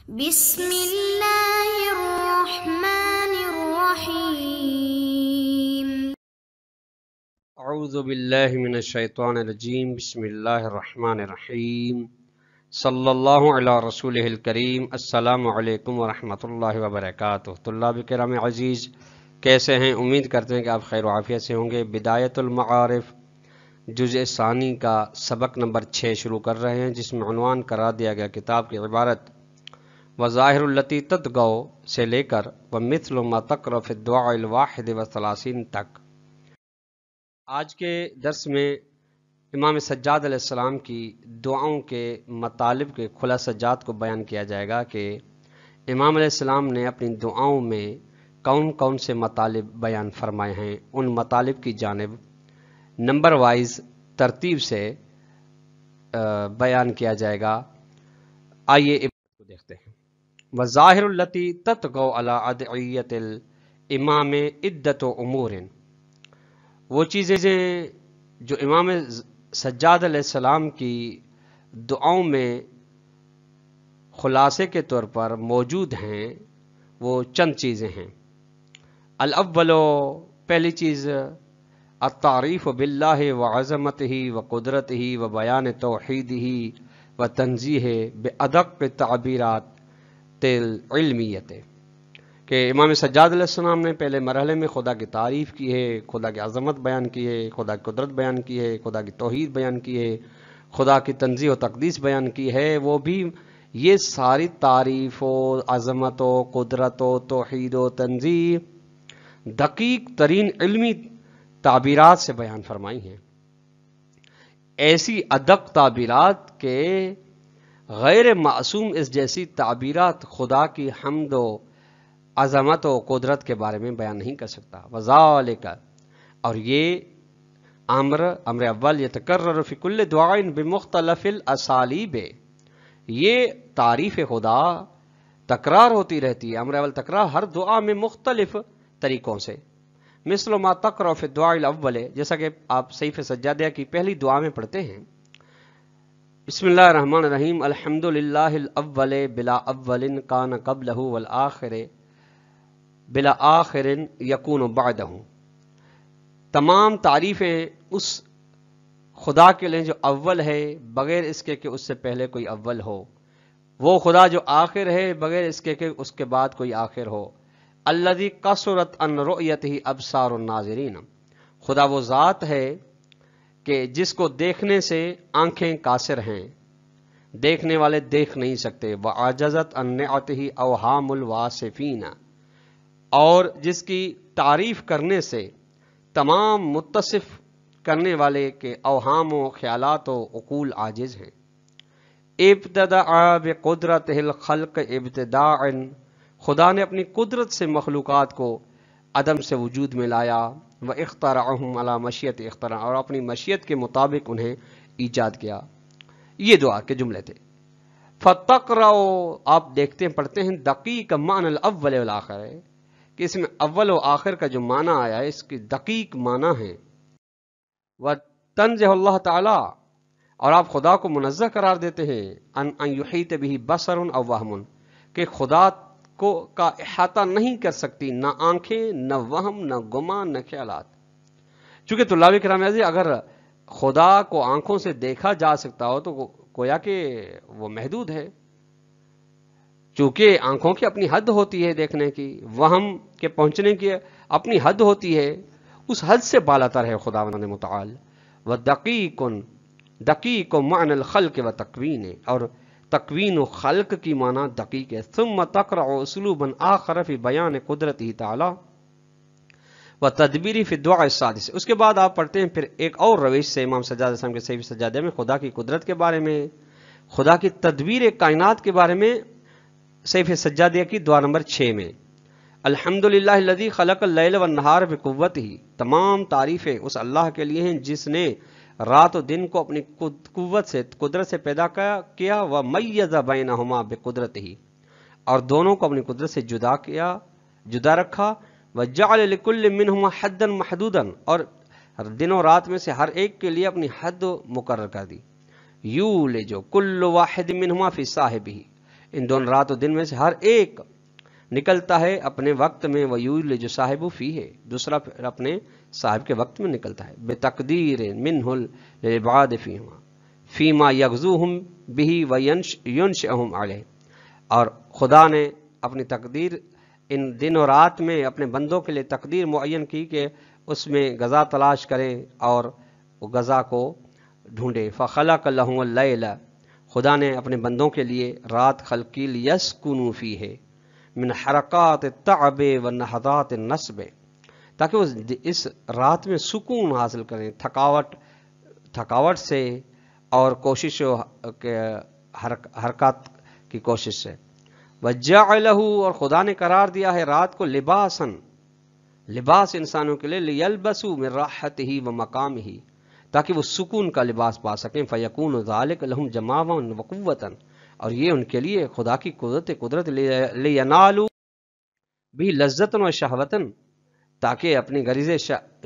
بسم اللہ الرحمن الرحیم۔ اعوذ باللہ من الشیطان الرجیم، بسم اللہ الرحمن الرحیم، صلی اللہ علی رسولہ الکریم۔ السلام علیکم ورحمۃ اللہ وبرکاتہ۔ طلاب کرام عزیز، کیسے ہیں؟ امید کرتے ہیں کہ آپ خیر و عافیت سے ہوں گے۔ بدایت المعارف جزء ثانی کا سبق نمبر 6 شروع کر رہے ہیں، جس میں عنوان قرار دیا گیا کتاب کی عبارت وظاہر التی تدغو سے لے کر ومثل ما تقرأ فی الدعاء الواحد والثلاثین تک۔ آج کے درس میں امام سجاد علیہ السلام کی دعاؤں کے مطالب کے خلاصات کو بیان کیا جائے گا کہ امام علیہ السلام نے اپنی دعاؤں میں کون کون سے مطالب بیان فرمائے ہیں۔ ان مطالب کی جانب نمبر وائز ترتیب سے بیان کیا جائے گا۔ آئیے عبارت کو دیکھتے ہیں۔ وظاہر التی تطغو علی ادعیۃ الامام عدۃ امور، وہ چیزیں جو امام سجاد علیہ السلام کی دعاؤں میں خلاصے کے طور پر موجود ہیں، وہ چند چیزیں ہیں۔ الاول، پہلی چیز، التعریف باللہ وعظمتہ وقدرتہ وبیان توحیدہ وتنزیہ بادق تعبیرات علمیت، کہ امام سجاد علیہ السلام نے پہلے مرحلے میں خدا کی تعریف کی ہے، خدا کی عظمت بیان کی ہے، خدا کی قدرت بیان کی ہے، خدا کی توحید بیان کی ہے، خدا کی تنزیہ و تقدیس بیان کی ہے۔ وہ بھی یہ ساری تعریف و عظمت و قدرت و توحید و تنزیہ دقیق ترین علمی تعبیرات سے بیان فرمائی ہیں۔ ایسی ادق تعبیرات کے غیر معصوم اس جیسی تعبیرات خدا کی حمد و عظمت و قدرت کے بارے میں بیان نہیں کر سکتا۔ وذالک، اور یہ امر اول یتکرر فی کل دعاء بمختلف الاسالیب، یہ تعریف خدا تکرار ہوتی رہتی ہے۔ امر اول تکرار ہر دعا میں مختلف طریقوں سے، مثل ما تقرأ فی الدعاء الاول، جیسا کہ آپ صحیفہ سجادیہ کی پہلی دعا میں پڑھتے ہیں، بسم اللہ الرحمن الرحیم، الحمد للہ الاول بلا اول کان قبلہ والآخر بلا آخر یکون بعدہ۔ تمام تعریفیں اس خدا کے لیے جو اول ہے بغیر اس کے کہ اس سے پہلے کوئی اول ہو، وہ خدا جو آخر ہے بغیر اس کے کہ اس کے بعد کوئی آخر ہو۔ الذی قصرت عن رؤیتہ ابصار الناظرین، خدا وہ ذات ہے کہ جس کو دیکھنے سے آنکھیں قاصر ہیں، دیکھنے والے دیکھ نہیں سکتے۔ وعجزت عن نعتہ اوہام الواصفین، اور جس کی تعریف کرنے سے تمام متصف کرنے والے کے اوہام و خیالات و عقول عاجز ہیں۔ ابتدأ بقدرتہ الخلق ابتداء، خدا نے اپنی قدرت سے مخلوقات کو عدم سے وجود میں لایا۔ وَاخْتَرَعَهُمْ عَلَى مَشِيَّةِ اختراع، اور اپنی مشیت کے مطابق انہیں ایجاد کیا۔ یہ دعا کے جملے تھے۔ فَتَقْرَأُ، آپ دیکھتے ہیں پڑھتے ہیں، دقیق معنی الاول والآخر ہے کہ اس میں اول و آخر کا جو معنی آیا ہے اس کی دقیق معنی ہے۔ وَتَنزِهُ اللہ تعالی، اور آپ خدا کو منزہ قرار دیتے ہیں، ان یحیط به بصر او وہم، کہ خدا کو کا احاطہ نہیں کر سکتی نہ آنکھیں، نہ وہم، نہ گمان، نہ خیالات۔ چونکہ طلاب کرام عزیز، اگر خدا کو آنکھوں سے دیکھا جا سکتا ہو تو گویا کہ وہ محدود ہے، چونکہ آنکھوں کی اپنی حد ہوتی ہے دیکھنے کی، وہم کے پہنچنے کی اپنی حد ہوتی ہے، اس حد سے بالاتر ہے خداوند متعال۔ وَدَقِيقٌ، دقیق معنی الخلق و تکوین، اور تکوین و خلق کی معنی دقیق ہے۔ ثم تقرأ اسلوبا آخر فی بیان قدرتہ تعالی و تدبیری فی الدعاء السادس، اس کے بعد آپ پڑھتے ہیں پھر ایک اور روش سے امام سجاد علیہ السلام کے صحیفہ سجادہ میں خدا کی قدرت کے بارے میں، خدا کی تدبیر کائنات کے بارے میں، صحیفہ سجادیہ کی دعا نمبر 6 میں، الحمدللہ الذی خلق اللیل والنہار بقوتہ، تمام تعریفیں اس اللہ کے لیے ہیں جس نے رات و دن کو اپنی قوت سے، قدرت سے پیدا کیا، ومیز بینہما بقدرتہ، اور دونوں کو اپنی قدرت سے جدا رکھا، وجعل لکل منہما حدا محدودا، اور دن و رات میں سے ہر ایک کے لیے اپنی حد مقرر کر دی۔ یولج کل واحد منہما فی صاحبہ، ان دونوں رات و دن میں سے ہر ایک نکلتا ہے اپنے وقت میں، وَيُولِجُ صَاحِبُ فِيهِ، دوسرا پھر اپنے صاحب کے وقت میں نکلتا ہے، بِتَقْدِيرٍ مِّنْهُ لِلْعِبَادِ فِيمَا يَغْزُوهُمْ بِهِ وَيُنشِئُهُمْ عَلَيْهِ، اور خدا نے اپنی تقدیر ان دن و رات میں اپنے بندوں کے لیے تقدیر معین کی کہ اس میں غذا تلاش کریں اور وہ غذا کو ڈھونڈے۔ فَخَلَقَ لَهُمُ اللَّيْلَ، خدا نے اپنے بندوں کے لیے رات خلق کی، لِيَسْكُنُوا فِيهِ من حرکات التعب والنہضات النصب، تاکہ وہ اس رات میں سکون حاصل کریں تھکاوٹ سے اور کوشش حرکات کی کوشش سے۔ وَجَعَلَهُ، اور خدا نے قرار دیا ہے رات کو لباساً، لباس انسانوں کے لیے، لِيَلْبَسُوا مِن رَاحَتِهِ وَمَقَامِهِ، تاکہ وہ سکون کا لباس پا سکیں، فَيَكُونُ ذَلِكَ لَهُمْ جَمَاعًا وَقُوَّةً، اور یہ ان کے لیے خدا کی قدرت لِيَنَالُوا بھی لذتاً و شہوتاً، تاکہ اپنی غریض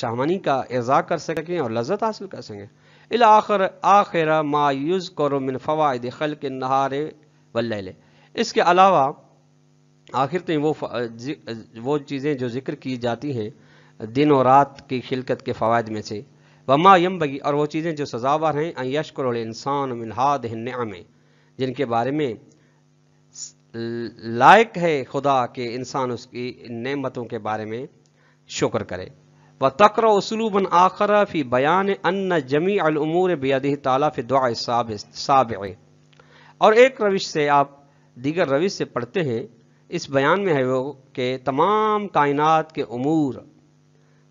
شہوانی کا ارضاء کر سکیں اور لذت حاصل کر سکیں۔ الی آخر ما یذکر من فوائد خلق النہار واللیل، اس کے علاوہ آخر تک وہ چیزیں جو ذکر کی جاتی ہیں دن و رات کی خلقت کے فوائد میں سے، وما ینبغی، اور وہ چیزیں جو سزاوار ہیں، ان یشکر الانسان من ہذہ النعم، جن کے بارے میں لائق ہے خدا کہ انسان اس کی نعمتوں کے بارے میں شکر کرے۔ وَتَقْرَأُ أُسْلُوبًا آخَرَ فِي بَيَانِ أَنَّ جَمِيعَ الْأُمُورِ بِيَدِهِ تَعَالَى فِي الدُّعَاءِ السَّابِعِ، اور ایک روش سے آپ دیگر روش سے پڑھتے ہیں، اس بیان میں ہے وہ کہ تمام کائنات کے امور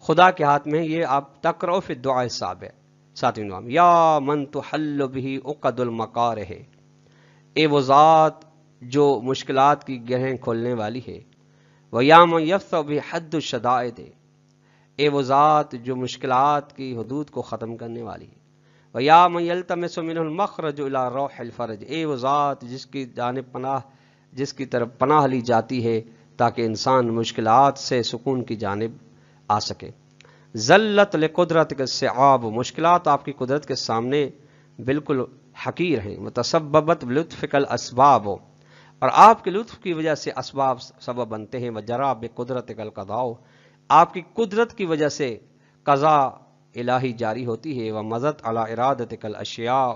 خدا کے ہاتھ میں، یہ آپ تقرأ فی الدعاء السابع، ساتویں نام، یا من تحل به عقد المقارہ، اے وہ ذات جو مشکلات کی گرہیں کھولنے والی ہے، وَيَا مَن يَفْتَحُ بِهِ حَدُّ الشَّدَائِدِ، اے وہ ذات جو مشکلات کی حدود کو ختم کرنے والی ہے، وَيَا مَن يَلْتَمِسُ مِنْهُ الْمَخْرَجُ إِلَى رَوْحِ الْفَرْجِ، اے وہ ذات جس کی طرف پناہ لی جاتی ہے تاکہ انسان مشکلات سے سکون کی جانب آ سکے۔ ذلت لقدرتک الصعاب، مشکلات آپ کی قدرت کے سامنے بالکل حقیر ہیں، متسببت بلطفک الاسباب، اور آپ کے لطف کی وجہ سے اسباب سبب بنتے ہیں، وجرا بقدرتک القضاء، آپ کی قدرت کی وجہ سے قضاء الہی جاری ہوتی ہے، ومضت علی ارادتک الاشیاء،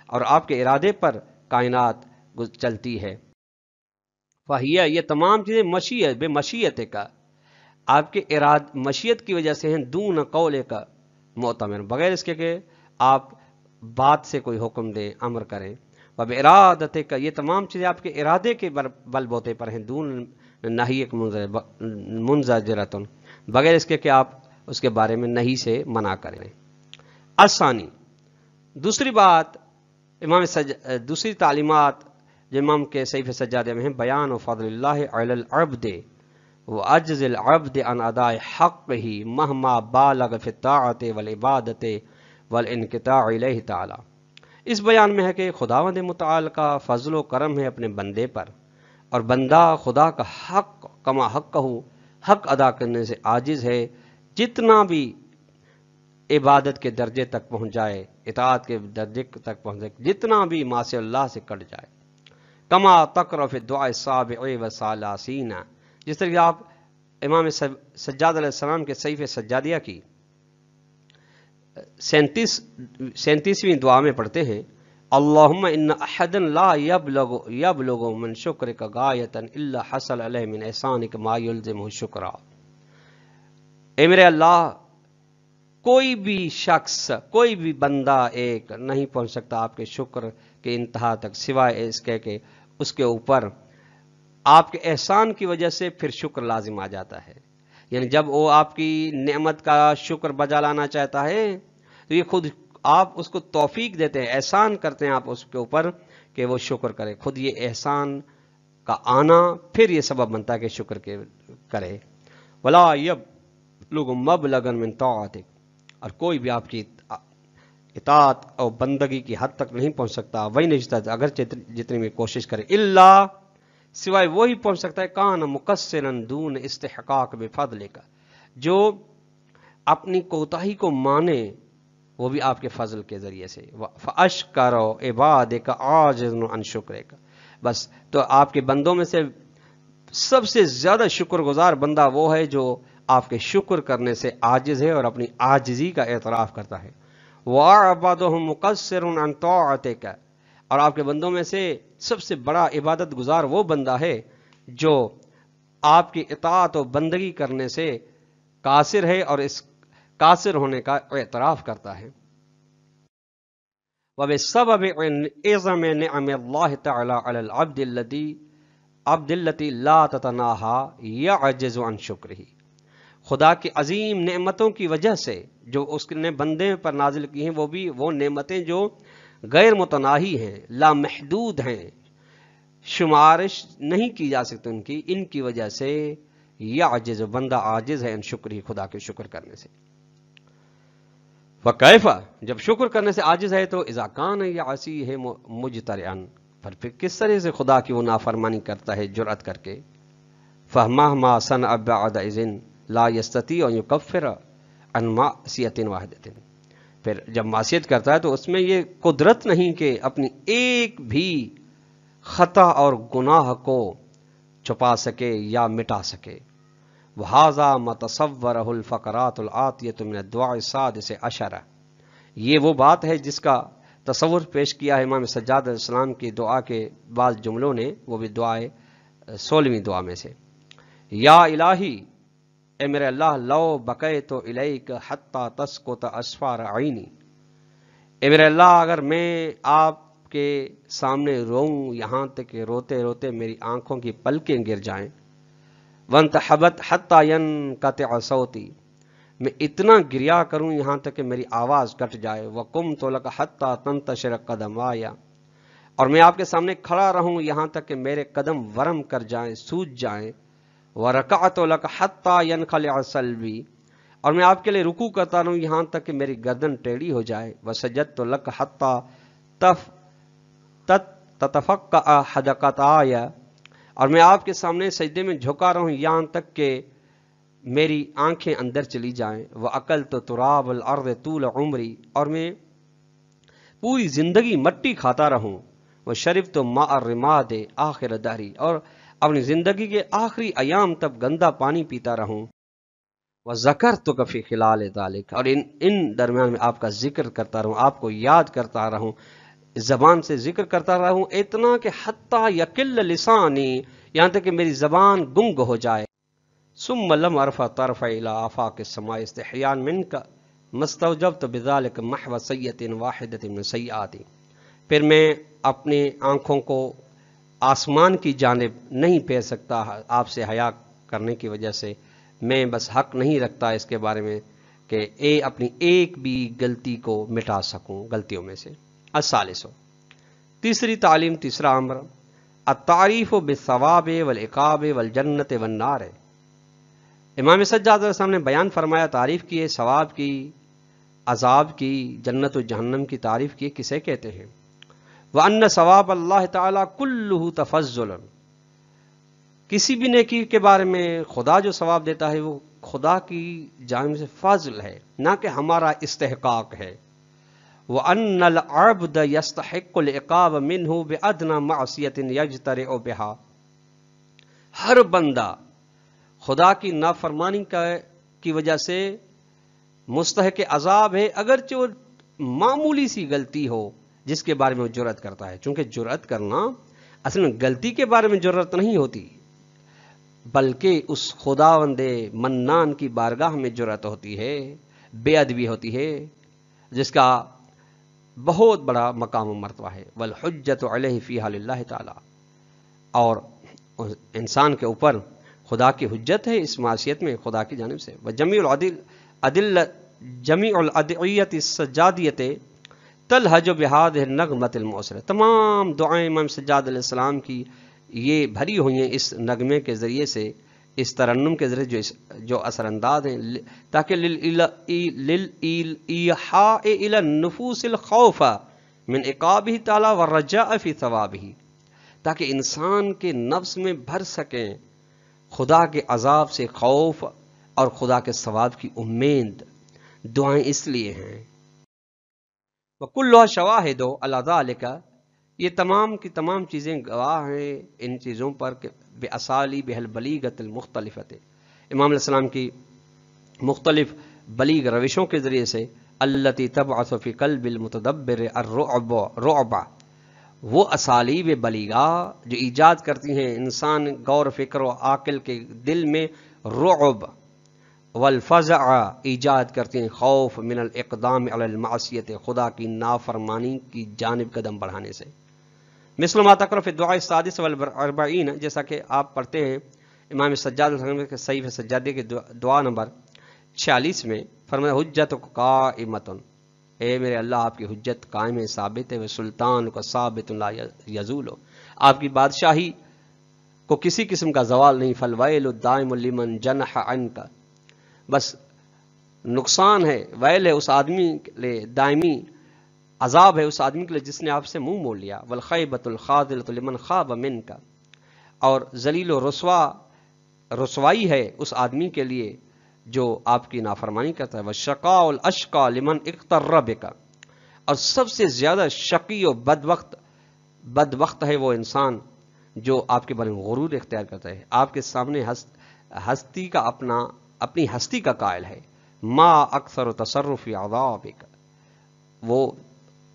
اور آپ کے ارادے پر کائنات چلتی ہے، فہیہ، یہ تمام چیزیں مشیت بے مشیت کا، آپ کے مشیت کی وجہ سے ہیں، دون قول کا معتمر، بغیر اس کے کہ آپ بات سے کوئی حکم دیں، امر کریں، وب ارادت کا، یہ تمام چیزیں آپ کے ارادے کے بل بوتے پر ہیں، دون نہی منزجرتن، بغیر اس کے کہ آپ اس کے بارے میں نہیں سے منع کریں۔ الثانی، دوسری بات، دوسری تعلیمات جو امام کے صحیفہ سجادہ میں ہیں، بیان و فضل اللہ علی العبد وعجز العبد عن اداء حقہ مہما بالغ فی الطاعت والعبادت والانقطاع الیہ تعالی، اس بیان میں ہے کہ خداوند متعال کا فضل و کرم ہے اپنے بندے پر، اور بندہ خدا کا حق کما حقہ، حق ادا کرنے سے عاجز ہے، جتنا بھی عبادت کے درجے تک پہنچ جائے، اطاعت کے درجے تک پہنچ جائے، جتنا بھی معاصی اللہ سے کٹ جائے، کما تقرأ فی الدعاء السابع والثلاثین، جس طرح آپ امام سجاد علیہ السلام کے صحیفہ سجادیہ کی 37ویں دعا میں پڑھتے ہیں، اللہم ان احدا لا یبلغ من شکرک غایتا الا حصل علیہ من احسانک ما یلزمہ شکرا، اے میرے اللہ، کوئی بھی شخص، کوئی بھی بندہ ایک نہیں پہنچ سکتا آپ کے شکر کے انتہا تک، سوائے اس کے کہ اس کے اوپر آپ کے احسان کی وجہ سے پھر شکر لازم آ جاتا ہے، یعنی جب وہ آپ کی نعمت کا شکر بجا لانا چاہتا ہے تو یہ خود آپ اس کو توفیق دیتے ہیں، احسان کرتے ہیں آپ اس کے اوپر کہ وہ شکر کرے، خود یہ احسان کا آنا پھر یہ سبب بنتا ہے کہ شکر کرے۔ ولا یبلغ مبلغا من طاعتک، اور کوئی بھی آپ کی اطاعت اور بندگی کی حد تک نہیں پہنچ سکتا، وہی نہیں، اگر جتنی بھی کوشش کرے، اللہ، سوائے وہی پہنچ سکتا ہے، کان مقصرا دون استحقاق بفضلک، جو اپنی کوتاہی کو مانے وہ بھی آپ کے فضل کے ذریعے سے، فاشکر عبادک عاجز عن شکرک، بس تو آپ کے بندوں میں سے سب سے زیادہ شکر گزار بندہ وہ ہے جو آپ کے شکر کرنے سے عاجز ہے اور اپنی عاجزی کا اعتراف کرتا ہے. وَعَبَدُهُمْ مُقَصِّرٌ عَنْ طَاعَتِكَ، اور آپ کے بندوں میں سے سب سے بڑا عبادت گزار وہ بندہ ہے جو آپ کی اطاعت و بندگی کرنے سے قاصر ہے اور اس قاصر ہونے کا اعتراف کرتا ہے. وَبِسَبَبِ عِظَمِ نِعَمِ اللَّهِ تَعَالَى عَلَى الْعَبْدِ الَّتِي لَا تَتَنَاهَى يَعْجِزُ عَنْ شُكْرِهِ، خدا کی عظیم نعمتوں کی وجہ سے جو اس نے بندے پر نازل کی ہیں، وہ بھی وہ نعمتیں جو غیر متناہی ہیں، لامحدود ہیں، شمارش نہیں کی جا سکتی ان کی وجہ سے یعجز، بندہ عاجز ہے ان شکری، خدا کے شکر کرنے سے. وَكَيْفَ، جب شکر کرنے سے عاجز ہے تو اذا کان یعصیہ مجترئا، پھر کس طرح سے خدا کی وہ نافرمانی کرتا ہے جرأت کر کے. فَمَهْمَا صَنَعَ بَعْدَ إِذٍ لَا يَسْتَطِيعُ أَن يُكَفِّرَ عَن مَعْصِيَةٍ وَاحِدَةٍ، پھر جب معصیت کرتا ہے تو اس میں یہ قدرت نہیں کہ اپنی ایک بھی خطا اور گناہ کو چھپا سکے یا مٹا سکے. وَهَذَا مَا تَصَوَّرَهُ الْفَقَرَاتُ الْآتِيَةُ مِنَ الدُّعَاءِ السَّادِسِ عَشَرَ، یہ وہ بات ہے جس کا تصور پیش کیا ہے امام سجاد علیہ السلام کی دعا کے بعض جملوں نے، وہ بھی دعائے 16ویں دعا میں سے. یا الہی، اے میرے اللہ، لو بقیت الیک حتی تسقط اسفار عینی، اے میرے اللہ اگر میں آپ کے سامنے روؤں یہاں تک کہ روتے روتے میری آنکھوں کی پلکیں گر جائیں. وانتحبت حتی ینقطع صوتی، میں اتنا گریا کروں یہاں تک کہ میری آواز کٹ جائے. وقمت لک حتی تنتشر قدمایا، اور میں آپ کے سامنے کھڑا رہوں یہاں تک کہ میرے قدم ورم کر جائیں، سوج جائیں. وَرَكَعْتُ لَكَ حَتَّى يَنْخَلِعَ صَلْبِي، اور میں آپ کے لیے رکوع کرتا رہوں یہاں تک کہ میری گردن ٹیڑھی ہو جائے. وَسَجَدْتُ لَكَ حَتَّى تَتَفَقَّعَ حَدَقَتَايَ، اور میں آپ کے سامنے سجدے میں جھکا رہوں یہاں تک کہ میری آنکھیں اندر چلی جائیں. وَأَكَلْتُ تُرَابَ الْأَرْضِ طُولَ عُمْرِي، اور میں پوری زندگی مٹی کھاتا رہوں. وَشَرِبْتُ مَاءَ الرِّمَادِ آخِرَ دَهْرِي، اور اپنی زندگی کے آخری ایام تک گندا پانی پیتا رہوں. وَذَكَرْتُكَ فِي خِلَالِ ذَلِكَ، اور ان درمیان میں آپ کا ذکر کرتا رہوں، آپ کو یاد کرتا رہوں، زبان سے ذکر کرتا رہوں، اتنا کہ حتی یقل لسانی، یہاں تک کہ میری زبان گنگ ہو جائے. ثم لم ارفع طرف الى آفاق السماء استحیاء منک مستوجبت بذلك محو سیئۃ واحدۃ من سیئاتی، پھر میں اپنی آنکھوں کو آسمان کی جانب نہیں پھیر سکتا آپ سے حیا کرنے کی وجہ سے. میں بس حق نہیں رکھتا اس کے بارے میں کہ اپنی ایک بھی غلطی کو مٹا سکوں غلطیوں میں سے. الثالث، تیسری تعلیم، تیسرا امر، التعریف بالثواب والعقاب والجنت والنار. امام سجاد علیہ السلام نے بیان فرمایا، تعریف کی ہے ثواب کی، عذاب کی، جنت و جہنم کی تعریف کی، کسے کہتے ہیں. وَأَنَّ ثَوَابَ اللَّهِ تَعَالَى كُلُّهُ تَفَضُّلٌ، کسی بھی نیکی کے بارے میں خدا جو ثواب دیتا ہے وہ خدا کی جانب سے فضل ہے، نہ کہ ہمارا استحقاق ہے. وَأَنَّ الْعَبْدَ يَسْتَحِقُّ الْعِقَابَ مِنْهُ بِأَدْنَى مَعْصِيَةٍ يَجْتَرِئُ بِهَا، ہر بندہ خدا کی نافرمانی کی وجہ سے مستحق عذاب ہے، اگرچہ وہ معمولی سی غلطی ہو جس کے بارے میں وہ جرأت کرتا ہے. چونکہ جرأت کرنا اصل میں غلطی کے بارے میں جرأت نہیں ہوتی، بلکہ اس خداوند منان کی بارگاہ میں جرأت ہوتی ہے، بے ادبی ہوتی ہے، جس کا بہت بڑا مقام و مرتبہ ہے. والحجت علیہ فیہا للہ تعالی، اور انسان کے اوپر خدا کی حجت ہے اس معصیت میں خدا کی جانب سے. وجمیع الادعیۃ السجادیۃ تلہج بہذہ النغمۃ المؤثرہ، تمام دعائیں امام سجاد علیہ السلام کی یہ بھری ہوئی ہیں اس نغمے کے ذریعے سے، اس ترنم کے ذریعے جو اثر انداز ہیں، تاکہ للایحاء الی النفوس الخوف من عقابہ تعالی والرجاء فی ثوابہ، تاکہ انسان کے نفس میں بھر سکیں خدا کے عذاب سے خوف اور خدا کے ثواب کی امید. دعائیں اس لیے ہیں. وَكُلُّهَا شَوَاهِدُ عَلَى ذَلِكَ، یہ تمام کی تمام چیزیں گواہ ہیں ان چیزوں پر کہ بے اسالیب البلیغۃ المختلفۃ، امام علیہ السلام کی مختلف بلیغ روشوں کے ذریعے سے التی تبعث فی قلب المتدبر الرعب، وہ اسالیب بلیغہ جو ایجاد کرتی ہیں انسان غور فکر و عاقل کے دل میں رعب والفزع، ایجاد کرتی ہیں خوف من الاقدام علی المعصیت، خدا کی نافرمانی کی جانب قدم بڑھانے سے۔ مثل ما تقرأ فی الدعاء السادس والاربعین، جیسا کہ آپ پڑھتے ہیں امام سجاد کے صحیفہ سجادے کے دعا نمبر 46 میں، فرمایا حجتک قائمۃ، اے میرے اللہ آپ کی حجت قائم ہے، ثابت ہے، سلطان کا ثابت لا یزول، آپ کی بادشاہی کو کسی قسم کا زوال نہیں، فالویل الدائم لمن جنح عنک، بس نقصان ہے، ویل ہے اس آدمی کے لیے، دائمی عذاب ہے اس آدمی کے لیے جس نے آپ سے منہ موڑ لیا، والخیبۃ الخاذلۃ لمن خاب منک، اور ذلیل و رسوائی ہے اس آدمی کے لیے جو آپ کی نافرمانی کرتا ہے، والشقاء الاشقى لمن اغتر بک، اور سب سے زیادہ شقی و بدبخت ہے وہ انسان جو آپ کے بارے میں غرور اختیار کرتا ہے، آپ کے سامنے ہستی کا اپنی ہستی کا قائل ہے، ما اکثر تصرف عذابک، وہ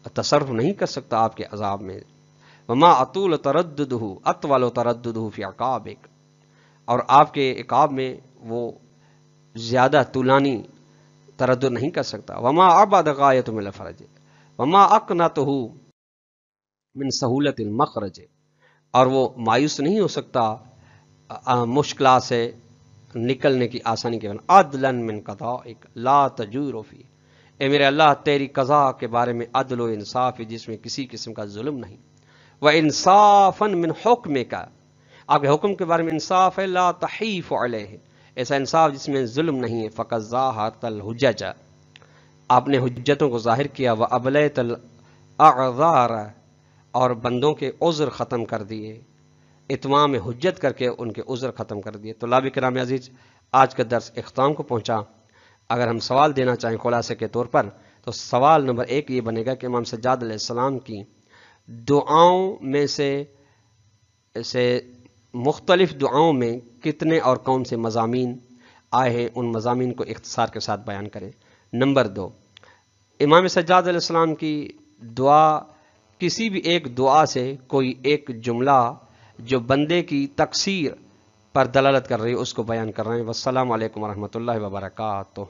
تصرف نہیں کر سکتا آپ کے عذاب میں، وما اطول ترددہ فی عقابک، اور آپ کے عقاب میں وہ زیادہ طولانی تردد نہیں کر سکتا، وما ابعد غایۃ من الفرج وما اقنتہ من سہولت المخرج، اور وہ مایوس نہیں ہو سکتا مشکلات سے نکلنے کی آسانی کے بنا، عدلا من قضائک لا تجور فی، اے میرے اللہ تیری قضاء کے بارے میں عدل و انصاف ہے جس میں کسی قسم کا ظلم نہیں، وانصافا من حکمک، آپ کے حکم کے بارے میں انصاف ہے، لا تحیف علیہ، ایسا انصاف جس میں ظلم نہیں ہے، فقط ظاہرت الحجج، آپ نے حجتوں کو ظاہر کیا، وابلیت الاعذار، اور بندوں کے عذر ختم کر دیے، اتمام حجت کر کے ان کے عذر ختم کر دیے۔ طلاب کرام عزیز، آج کا درس اختتام کو پہنچا، اگر ہم سوال دینا چاہیں خلاصے کے طور پر تو سوال نمبر 1 یہ بنے گا کہ امام سجاد علیہ السلام کی دعاؤں میں سے مختلف دعاؤں میں کتنے اور کون سے مضامین آئے ہیں، ان مضامین کو اختصار کے ساتھ بیان کریں۔ نمبر 2، امام سجاد علیہ السلام کی دعا، کسی بھی ایک دعا سے کوئی ایک جملہ جو بندے کی تقصیر پر دلالت کر رہی ہے اس کو بیان کر رہے ہیں۔ والسلام علیکم ورحمۃ اللہ وبرکاتہ۔